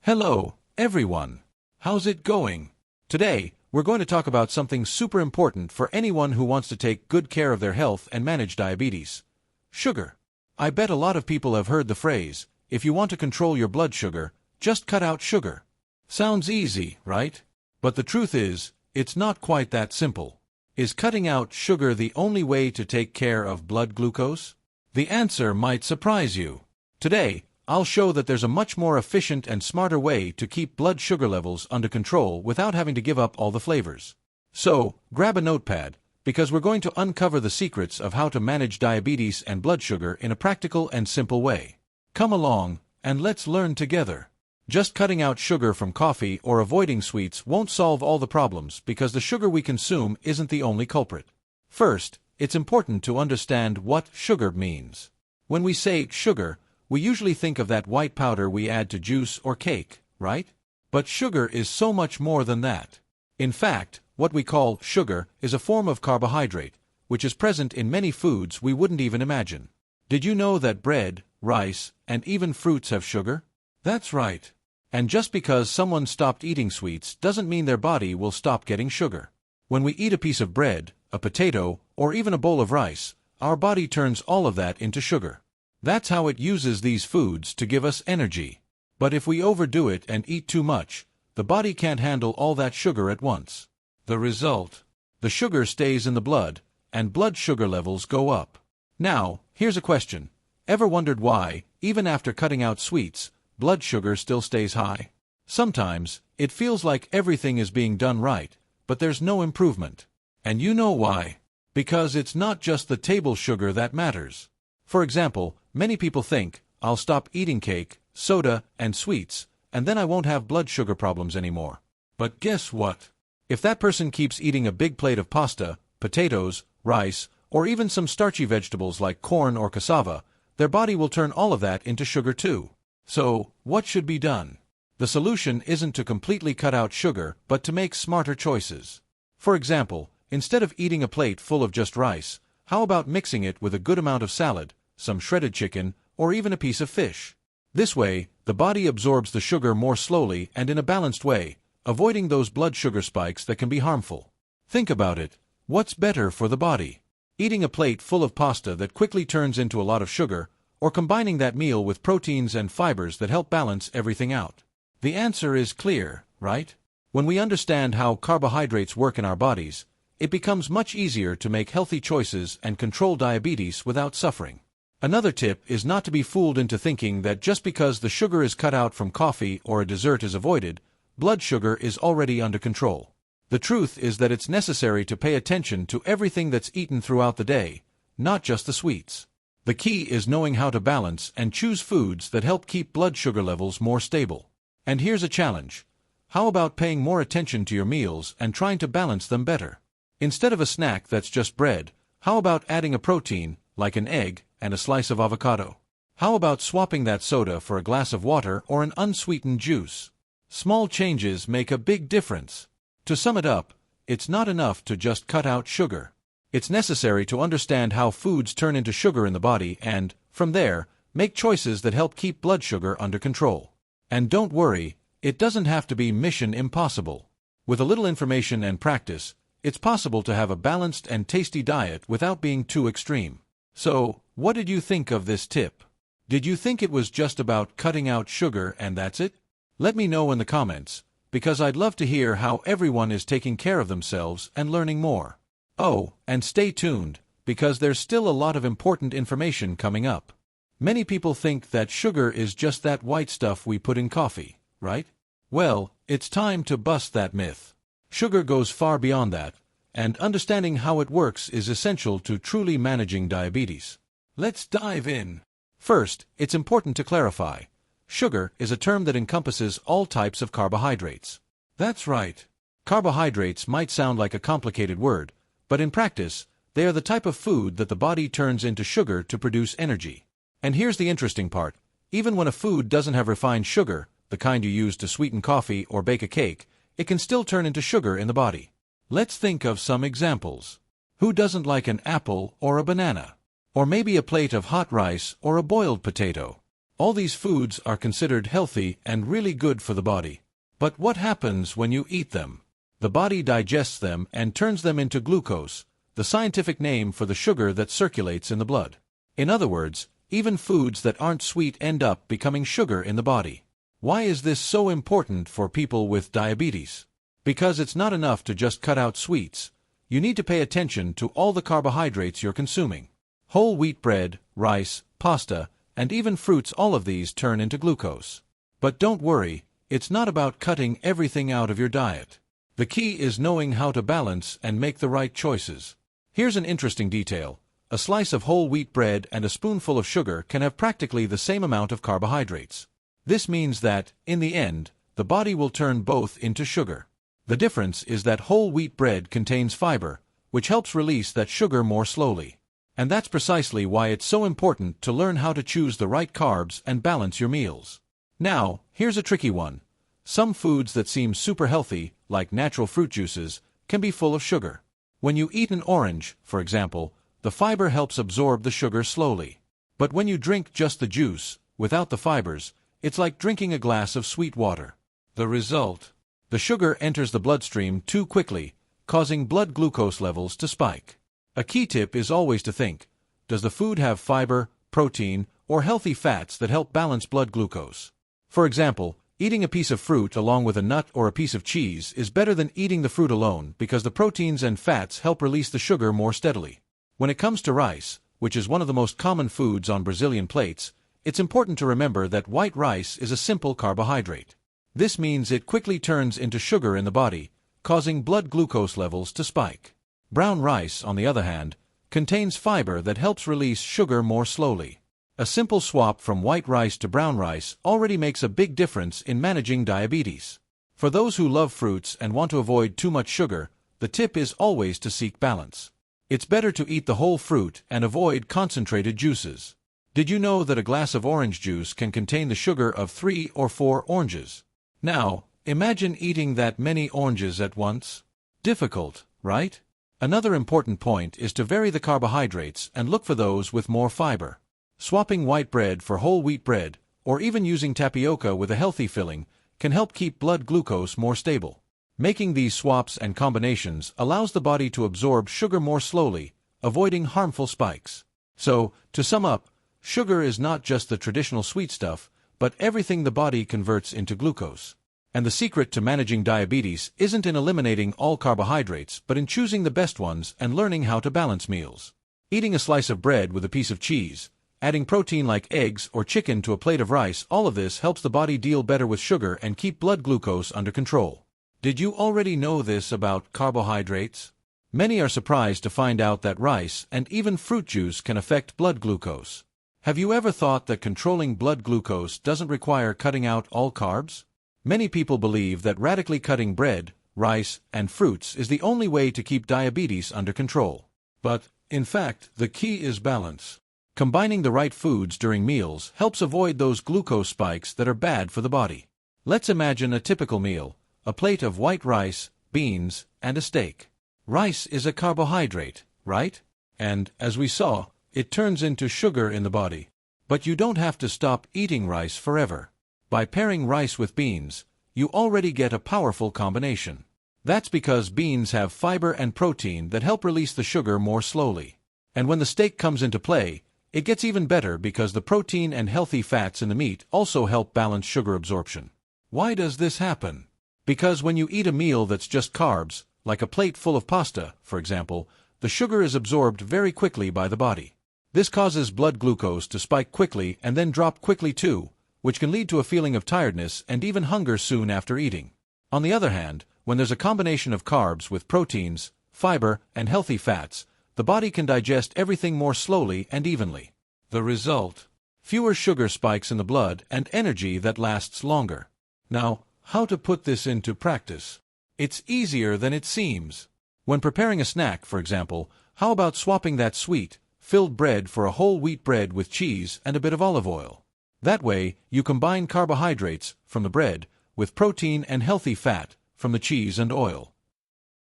Hello, everyone. How's it going? Today, we're going to talk about something super important for anyone who wants to take good care of their health and manage diabetes. Sugar. I bet a lot of people have heard the phrase, if you want to control your blood sugar, just cut out sugar. Sounds easy, right? But the truth is, it's not quite that simple. Is cutting out sugar the only way to take care of blood glucose? The answer might surprise you. Today, I'll show that there's a much more efficient and smarter way to keep blood sugar levels under control without having to give up all the flavors. So, grab a notepad, because we're going to uncover the secrets of how to manage diabetes and blood sugar in a practical and simple way. Come along, and let's learn together. Just cutting out sugar from coffee or avoiding sweets won't solve all the problems because the sugar we consume isn't the only culprit. First, it's important to understand what sugar means. When we say sugar, we usually think of that white powder we add to juice or cake, right? But sugar is so much more than that. In fact, what we call sugar is a form of carbohydrate, which is present in many foods we wouldn't even imagine. Did you know that bread, rice, and even fruits have sugar? That's right. And just because someone stopped eating sweets doesn't mean their body will stop getting sugar. When we eat a piece of bread, a potato, or even a bowl of rice, our body turns all of that into sugar. That's how it uses these foods to give us energy. But if we overdo it and eat too much, the body can't handle all that sugar at once. The result? The sugar stays in the blood, and blood sugar levels go up. Now, here's a question. Ever wondered why, even after cutting out sweets, blood sugar still stays high? Sometimes, it feels like everything is being done right, but there's no improvement. And you know why? Because it's not just the table sugar that matters. For example, many people think, I'll stop eating cake, soda, and sweets, and then I won't have blood sugar problems anymore. But guess what? If that person keeps eating a big plate of pasta, potatoes, rice, or even some starchy vegetables like corn or cassava, their body will turn all of that into sugar too. So, what should be done? The solution isn't to completely cut out sugar, but to make smarter choices. For example, instead of eating a plate full of just rice, how about mixing it with a good amount of salad, some shredded chicken, or even a piece of fish? This way, the body absorbs the sugar more slowly and in a balanced way, avoiding those blood sugar spikes that can be harmful. Think about it. What's better for the body? Eating a plate full of pasta that quickly turns into a lot of sugar, or combining that meal with proteins and fibers that help balance everything out? The answer is clear, right? When we understand how carbohydrates work in our bodies, it becomes much easier to make healthy choices and control diabetes without suffering. Another tip is not to be fooled into thinking that just because the sugar is cut out from coffee or a dessert is avoided, blood sugar is already under control. The truth is that it's necessary to pay attention to everything that's eaten throughout the day, not just the sweets. The key is knowing how to balance and choose foods that help keep blood sugar levels more stable. And here's a challenge. How about paying more attention to your meals and trying to balance them better? Instead of a snack that's just bread, how about adding a protein, like an egg, and a slice of avocado? How about swapping that soda for a glass of water or an unsweetened juice? Small changes make a big difference. To sum it up, it's not enough to just cut out sugar. It's necessary to understand how foods turn into sugar in the body and, from there, make choices that help keep blood sugar under control. And don't worry, it doesn't have to be mission impossible. With a little information and practice, it's possible to have a balanced and tasty diet without being too extreme. So, what did you think of this tip? Did you think it was just about cutting out sugar and that's it? Let me know in the comments, because I'd love to hear how everyone is taking care of themselves and learning more. Oh, and stay tuned, because there's still a lot of important information coming up. Many people think that sugar is just that white stuff we put in coffee, right? Well, it's time to bust that myth. Sugar goes far beyond that, and understanding how it works is essential to truly managing diabetes. Let's dive in. First, it's important to clarify. Sugar is a term that encompasses all types of carbohydrates. That's right. Carbohydrates might sound like a complicated word, but in practice, they are the type of food that the body turns into sugar to produce energy. And here's the interesting part. Even when a food doesn't have refined sugar, the kind you use to sweeten coffee or bake a cake, it can still turn into sugar in the body. Let's think of some examples. Who doesn't like an apple or a banana? Or maybe a plate of hot rice or a boiled potato? All these foods are considered healthy and really good for the body. But what happens when you eat them? The body digests them and turns them into glucose, the scientific name for the sugar that circulates in the blood. In other words, even foods that aren't sweet end up becoming sugar in the body. Why is this so important for people with diabetes? Because it's not enough to just cut out sweets. You need to pay attention to all the carbohydrates you're consuming. Whole wheat bread, rice, pasta, and even fruits, all of these turn into glucose. But don't worry, it's not about cutting everything out of your diet. The key is knowing how to balance and make the right choices. Here's an interesting detail. A slice of whole wheat bread and a spoonful of sugar can have practically the same amount of carbohydrates. This means that, in the end, the body will turn both into sugar. The difference is that whole wheat bread contains fiber, which helps release that sugar more slowly. And that's precisely why it's so important to learn how to choose the right carbs and balance your meals. Now, here's a tricky one. Some foods that seem super healthy, like natural fruit juices, can be full of sugar. When you eat an orange, for example, the fiber helps absorb the sugar slowly. But when you drink just the juice, without the fibers, it's like drinking a glass of sweet water. The result? The sugar enters the bloodstream too quickly, causing blood glucose levels to spike. A key tip is always to think, does the food have fiber, protein, or healthy fats that help balance blood glucose? For example, eating a piece of fruit along with a nut or a piece of cheese is better than eating the fruit alone because the proteins and fats help release the sugar more steadily. When it comes to rice, which is one of the most common foods on Brazilian plates, it's important to remember that white rice is a simple carbohydrate. This means it quickly turns into sugar in the body, causing blood glucose levels to spike. Brown rice, on the other hand, contains fiber that helps release sugar more slowly. A simple swap from white rice to brown rice already makes a big difference in managing diabetes. For those who love fruits and want to avoid too much sugar, the tip is always to seek balance. It's better to eat the whole fruit and avoid concentrated juices. Did you know that a glass of orange juice can contain the sugar of 3 or 4 oranges? Now, imagine eating that many oranges at once. Difficult, right? Another important point is to vary the carbohydrates and look for those with more fiber. Swapping white bread for whole wheat bread, or even using tapioca with a healthy filling, can help keep blood glucose more stable. Making these swaps and combinations allows the body to absorb sugar more slowly, avoiding harmful spikes. So, to sum up, sugar is not just the traditional sweet stuff, but everything the body converts into glucose. And the secret to managing diabetes isn't in eliminating all carbohydrates, but in choosing the best ones and learning how to balance meals. Eating a slice of bread with a piece of cheese, adding protein like eggs or chicken to a plate of rice, all of this helps the body deal better with sugar and keep blood glucose under control. Did you already know this about carbohydrates? Many are surprised to find out that rice and even fruit juice can affect blood glucose. Have you ever thought that controlling blood glucose doesn't require cutting out all carbs? Many people believe that radically cutting bread, rice, and fruits is the only way to keep diabetes under control. But, in fact, the key is balance. Combining the right foods during meals helps avoid those glucose spikes that are bad for the body. Let's imagine a typical meal, a plate of white rice, beans, and a steak. Rice is a carbohydrate, right? And, as we saw, it turns into sugar in the body. But you don't have to stop eating rice forever. By pairing rice with beans, you already get a powerful combination. That's because beans have fiber and protein that help release the sugar more slowly. And when the steak comes into play, it gets even better because the protein and healthy fats in the meat also help balance sugar absorption. Why does this happen? Because when you eat a meal that's just carbs, like a plate full of pasta, for example, the sugar is absorbed very quickly by the body. This causes blood glucose to spike quickly and then drop quickly too, which can lead to a feeling of tiredness and even hunger soon after eating. On the other hand, when there's a combination of carbs with proteins, fiber, and healthy fats, the body can digest everything more slowly and evenly. The result? Fewer sugar spikes in the blood and energy that lasts longer. Now, how to put this into practice? It's easier than it seems. When preparing a snack, for example, how about swapping that sweet, filled bread for a whole wheat bread with cheese and a bit of olive oil? That way, you combine carbohydrates from the bread with protein and healthy fat from the cheese and oil.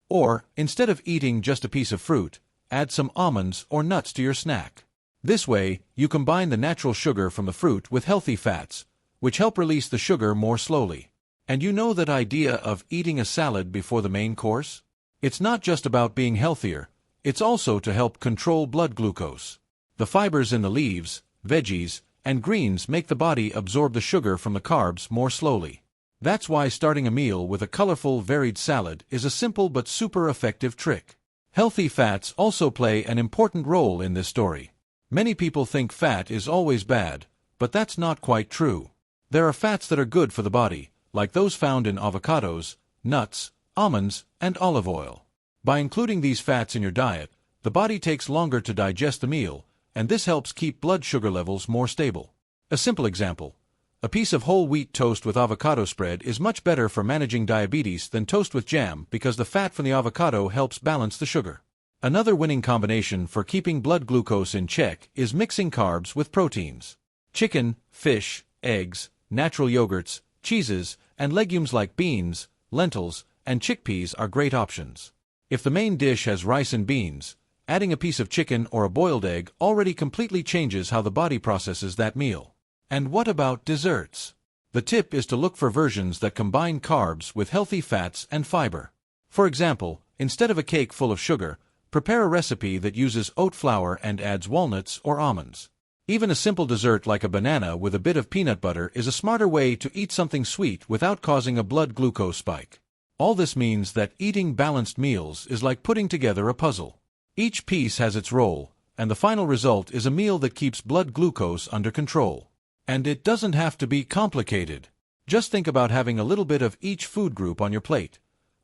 Or, instead of eating just a piece of fruit, add some almonds or nuts to your snack. This way, you combine the natural sugar from the fruit with healthy fats, which help release the sugar more slowly. And you know that idea of eating a salad before the main course? It's not just about being healthier, it's also to help control blood glucose. The fibers in the leaves, veggies, and greens make the body absorb the sugar from the carbs more slowly. That's why starting a meal with a colorful, varied salad is a simple but super effective trick. Healthy fats also play an important role in this story. Many people think fat is always bad, but that's not quite true. There are fats that are good for the body, like those found in avocados, nuts, almonds, and olive oil. By including these fats in your diet, the body takes longer to digest the meal, and this helps keep blood sugar levels more stable. A simple example: a piece of whole wheat toast with avocado spread is much better for managing diabetes than toast with jam because the fat from the avocado helps balance the sugar. Another winning combination for keeping blood glucose in check is mixing carbs with proteins. Chicken, fish, eggs, natural yogurts, cheeses, and legumes like beans, lentils, and chickpeas are great options. If the main dish has rice and beans, adding a piece of chicken or a boiled egg already completely changes how the body processes that meal. And what about desserts? The tip is to look for versions that combine carbs with healthy fats and fiber. For example, instead of a cake full of sugar, prepare a recipe that uses oat flour and adds walnuts or almonds. Even a simple dessert like a banana with a bit of peanut butter is a smarter way to eat something sweet without causing a blood glucose spike. All this means that eating balanced meals is like putting together a puzzle. Each piece has its role, and the final result is a meal that keeps blood glucose under control. And it doesn't have to be complicated. Just think about having a little bit of each food group on your plate: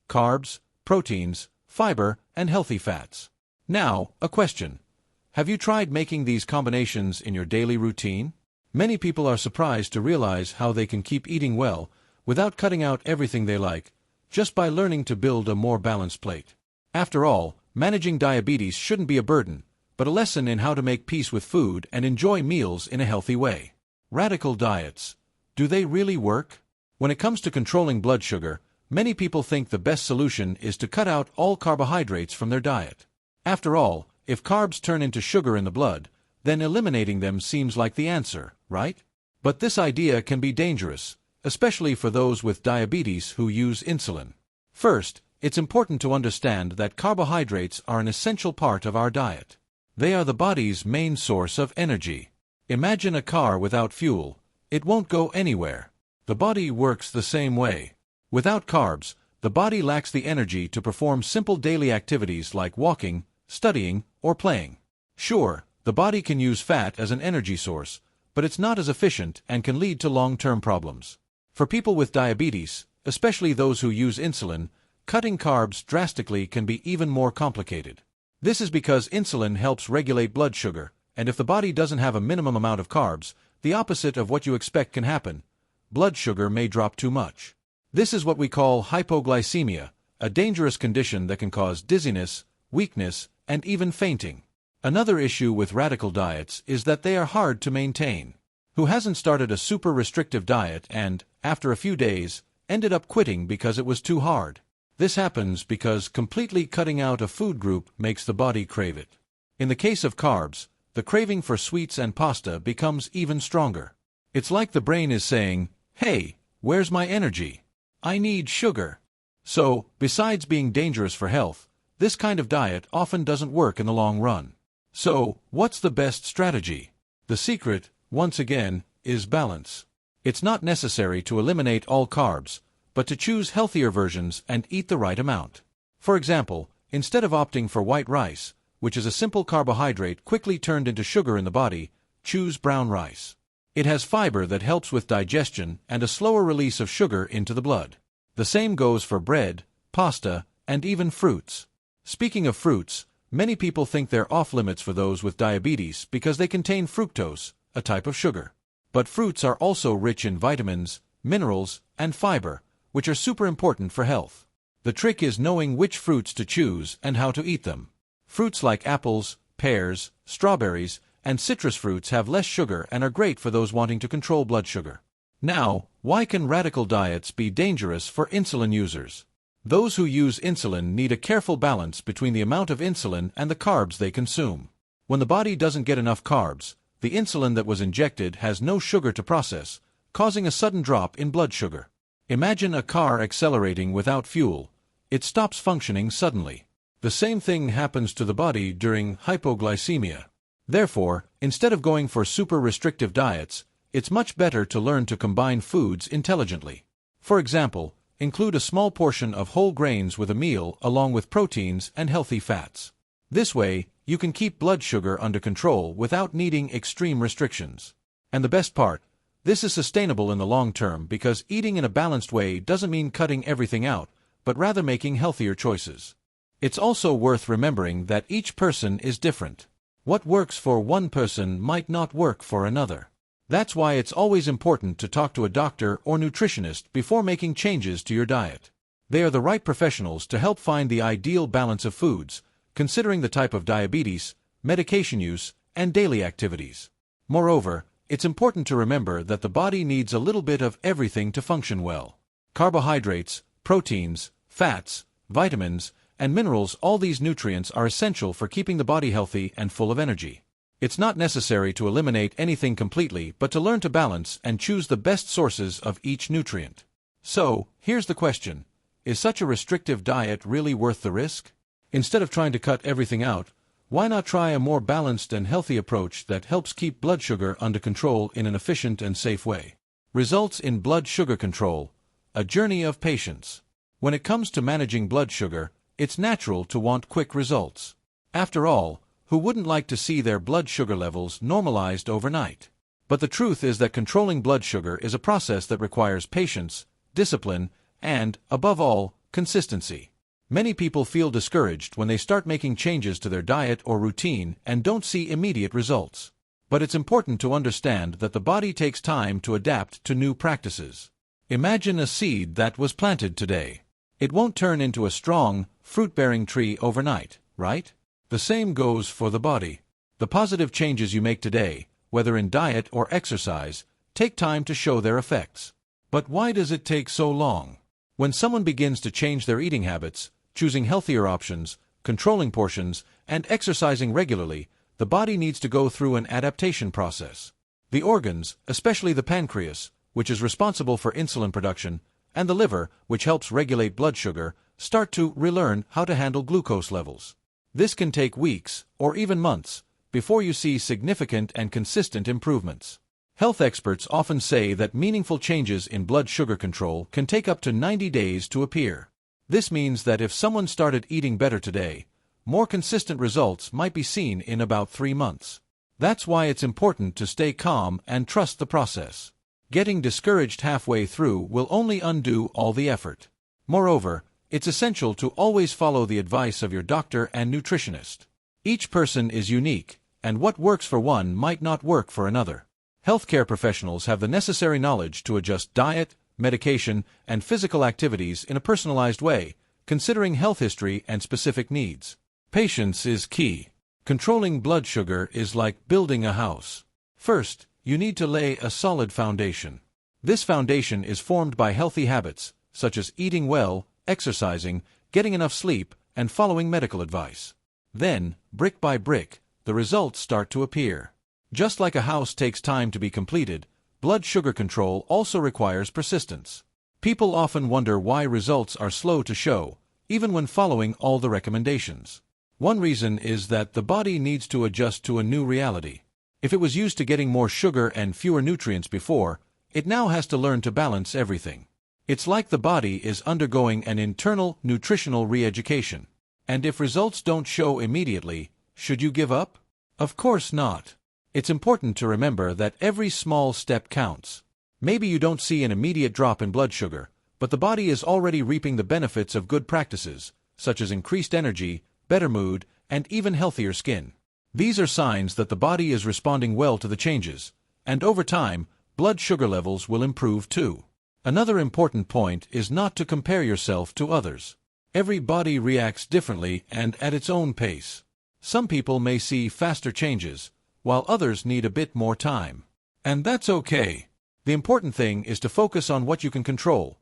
carbs, proteins, fiber, and healthy fats. Now, a question. Have you tried making these combinations in your daily routine? Many people are surprised to realize how they can keep eating well without cutting out everything they like, just by learning to build a more balanced plate. After all, managing diabetes shouldn't be a burden, but a lesson in how to make peace with food and enjoy meals in a healthy way. Radical diets. Do they really work? When it comes to controlling blood sugar, many people think the best solution is to cut out all carbohydrates from their diet. After all, if carbs turn into sugar in the blood, then eliminating them seems like the answer, right? But this idea can be dangerous, especially for those with diabetes who use insulin. First, it's important to understand that carbohydrates are an essential part of our diet. They are the body's main source of energy. Imagine a car without fuel. It won't go anywhere. The body works the same way. Without carbs, the body lacks the energy to perform simple daily activities like walking, studying, or playing. Sure, the body can use fat as an energy source, but it's not as efficient and can lead to long-term problems. For people with diabetes, especially those who use insulin, cutting carbs drastically can be even more complicated. This is because insulin helps regulate blood sugar, and if the body doesn't have a minimum amount of carbs, the opposite of what you expect can happen. Blood sugar may drop too much. This is what we call hypoglycemia, a dangerous condition that can cause dizziness, weakness, and even fainting. Another issue with radical diets is that they are hard to maintain. Who hasn't started a super restrictive diet and, after a few days, ended up quitting because it was too hard? This happens because completely cutting out a food group makes the body crave it. In the case of carbs, the craving for sweets and pasta becomes even stronger. It's like the brain is saying, "Hey, where's my energy? I need sugar." So, besides being dangerous for health, this kind of diet often doesn't work in the long run. So, what's the best strategy? The secret, once again, is balance. It's not necessary to eliminate all carbs, but to choose healthier versions and eat the right amount. For example, instead of opting for white rice, which is a simple carbohydrate quickly turned into sugar in the body, choose brown rice. It has fiber that helps with digestion and a slower release of sugar into the blood. The same goes for bread, pasta, and even fruits. Speaking of fruits, many people think they're off-limits for those with diabetes because they contain fructose, a type of sugar. But fruits are also rich in vitamins, minerals, and fiber, which are super important for health. The trick is knowing which fruits to choose and how to eat them. Fruits like apples, pears, strawberries, and citrus fruits have less sugar and are great for those wanting to control blood sugar. Now, why can radical diets be dangerous for insulin users? Those who use insulin need a careful balance between the amount of insulin and the carbs they consume. When the body doesn't get enough carbs, the insulin that was injected has no sugar to process, causing a sudden drop in blood sugar. Imagine a car accelerating without fuel. It stops functioning suddenly. The same thing happens to the body during hypoglycemia. Therefore, instead of going for super restrictive diets, it's much better to learn to combine foods intelligently. For example, include a small portion of whole grains with a meal along with proteins and healthy fats. This way, you can keep blood sugar under control without needing extreme restrictions. And the best part, this is sustainable in the long term because eating in a balanced way doesn't mean cutting everything out, but rather making healthier choices. It's also worth remembering that each person is different. What works for one person might not work for another. That's why it's always important to talk to a doctor or nutritionist before making changes to your diet. They are the right professionals to help find the ideal balance of foods, considering the type of diabetes, medication use, and daily activities. Moreover, it's important to remember that the body needs a little bit of everything to function well. Carbohydrates, proteins, fats, vitamins, and minerals, all these nutrients are essential for keeping the body healthy and full of energy. It's not necessary to eliminate anything completely, but to learn to balance and choose the best sources of each nutrient. So, here's the question. Is such a restrictive diet really worth the risk? Instead of trying to cut everything out, why not try a more balanced and healthy approach that helps keep blood sugar under control in an efficient and safe way? Results in blood sugar control, a journey of patience. When it comes to managing blood sugar, it's natural to want quick results. After all, who wouldn't like to see their blood sugar levels normalized overnight? But the truth is that controlling blood sugar is a process that requires patience, discipline, and, above all, consistency. Many people feel discouraged when they start making changes to their diet or routine and don't see immediate results. But it's important to understand that the body takes time to adapt to new practices. Imagine a seed that was planted today. It won't turn into a strong, fruit-bearing tree overnight, right? The same goes for the body. The positive changes you make today, whether in diet or exercise, take time to show their effects. But why does it take so long? When someone begins to change their eating habits, choosing healthier options, controlling portions, and exercising regularly, the body needs to go through an adaptation process. The organs, especially the pancreas, which is responsible for insulin production, and the liver, which helps regulate blood sugar, start to relearn how to handle glucose levels. This can take weeks, or even months, before you see significant and consistent improvements. Health experts often say that meaningful changes in blood sugar control can take up to 90 days to appear. This means that if someone started eating better today, more consistent results might be seen in about 3 months. That's why it's important to stay calm and trust the process. Getting discouraged halfway through will only undo all the effort. Moreover, it's essential to always follow the advice of your doctor and nutritionist. Each person is unique, and what works for one might not work for another. Healthcare professionals have the necessary knowledge to adjust diet, medication, and physical activities in a personalized way, considering health history and specific needs. Patience is key. Controlling blood sugar is like building a house. First, you need to lay a solid foundation. This foundation is formed by healthy habits, such as eating well, exercising, getting enough sleep, and following medical advice. Then, brick by brick, the results start to appear. Just like a house takes time to be completed, blood sugar control also requires persistence. People often wonder why results are slow to show, even when following all the recommendations. One reason is that the body needs to adjust to a new reality. If it was used to getting more sugar and fewer nutrients before, it now has to learn to balance everything. It's like the body is undergoing an internal nutritional re-education. And if results don't show immediately, should you give up? Of course not. It's important to remember that every small step counts. Maybe you don't see an immediate drop in blood sugar, but the body is already reaping the benefits of good practices, such as increased energy, better mood, and even healthier skin. These are signs that the body is responding well to the changes, and over time, blood sugar levels will improve too. Another important point is not to compare yourself to others. Every body reacts differently and at its own pace. Some people may see faster changes, while others need a bit more time. And that's okay. The important thing is to focus on what you can control,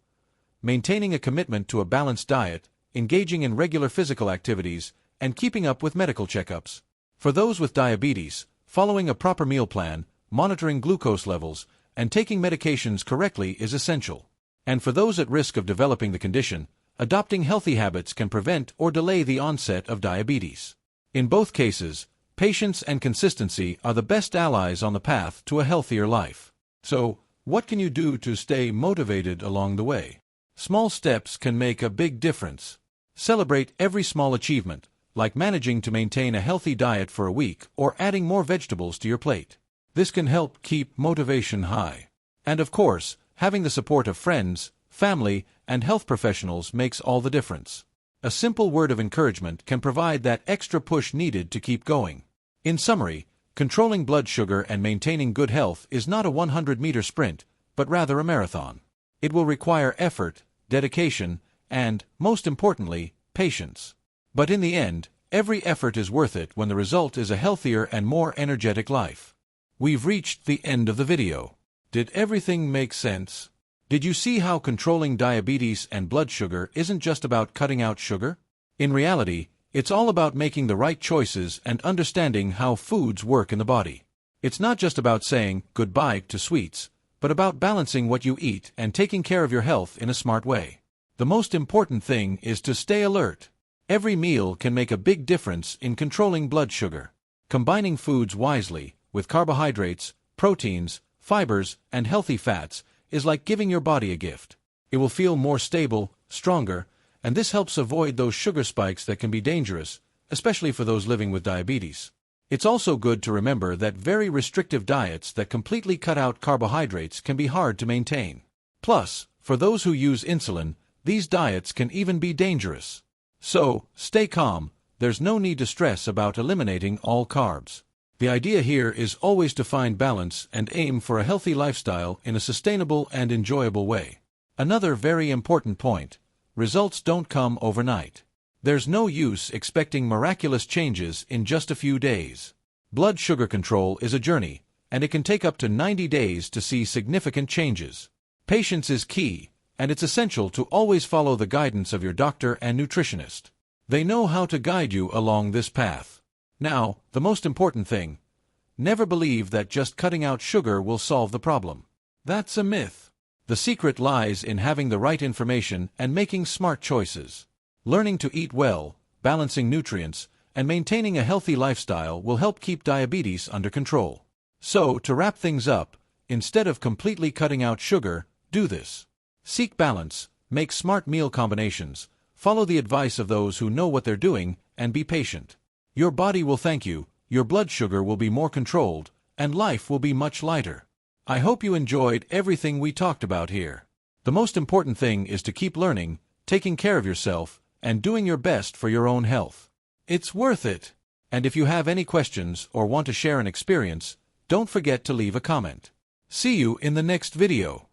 maintaining a commitment to a balanced diet, engaging in regular physical activities, and keeping up with medical checkups. For those with diabetes, following a proper meal plan, monitoring glucose levels, and taking medications correctly is essential. And for those at risk of developing the condition, adopting healthy habits can prevent or delay the onset of diabetes. In both cases, patience and consistency are the best allies on the path to a healthier life. So, what can you do to stay motivated along the way? Small steps can make a big difference. Celebrate every small achievement, like managing to maintain a healthy diet for a week or adding more vegetables to your plate. This can help keep motivation high. And of course, having the support of friends, family, and health professionals makes all the difference. A simple word of encouragement can provide that extra push needed to keep going. In summary, controlling blood sugar and maintaining good health is not a 100-meter sprint, but rather a marathon. It will require effort, dedication, and, most importantly, patience. But in the end, every effort is worth it when the result is a healthier and more energetic life. We've reached the end of the video. Did everything make sense? Did you see how controlling diabetes and blood sugar isn't just about cutting out sugar? In reality, it's all about making the right choices and understanding how foods work in the body. It's not just about saying goodbye to sweets, but about balancing what you eat and taking care of your health in a smart way. The most important thing is to stay alert. Every meal can make a big difference in controlling blood sugar. Combining foods wisely, with carbohydrates, proteins, fibers, and healthy fats, is like giving your body a gift. It will feel more stable, stronger, and this helps avoid those sugar spikes that can be dangerous, especially for those living with diabetes. It's also good to remember that very restrictive diets that completely cut out carbohydrates can be hard to maintain. Plus, for those who use insulin, these diets can even be dangerous. So, stay calm. There's no need to stress about eliminating all carbs. The idea here is always to find balance and aim for a healthy lifestyle in a sustainable and enjoyable way. Another very important point: results don't come overnight. There's no use expecting miraculous changes in just a few days. Blood sugar control is a journey, and it can take up to 90 days to see significant changes. Patience is key, and it's essential to always follow the guidance of your doctor and nutritionist. They know how to guide you along this path. Now, the most important thing: never believe that just cutting out sugar will solve the problem. That's a myth. The secret lies in having the right information and making smart choices. Learning to eat well, balancing nutrients, and maintaining a healthy lifestyle will help keep diabetes under control. So, to wrap things up, instead of completely cutting out sugar, do this. Seek balance, make smart meal combinations, follow the advice of those who know what they're doing, and be patient. Your body will thank you, your blood sugar will be more controlled, and life will be much lighter. I hope you enjoyed everything we talked about here. The most important thing is to keep learning, taking care of yourself, and doing your best for your own health. It's worth it. And if you have any questions or want to share an experience, don't forget to leave a comment. See you in the next video.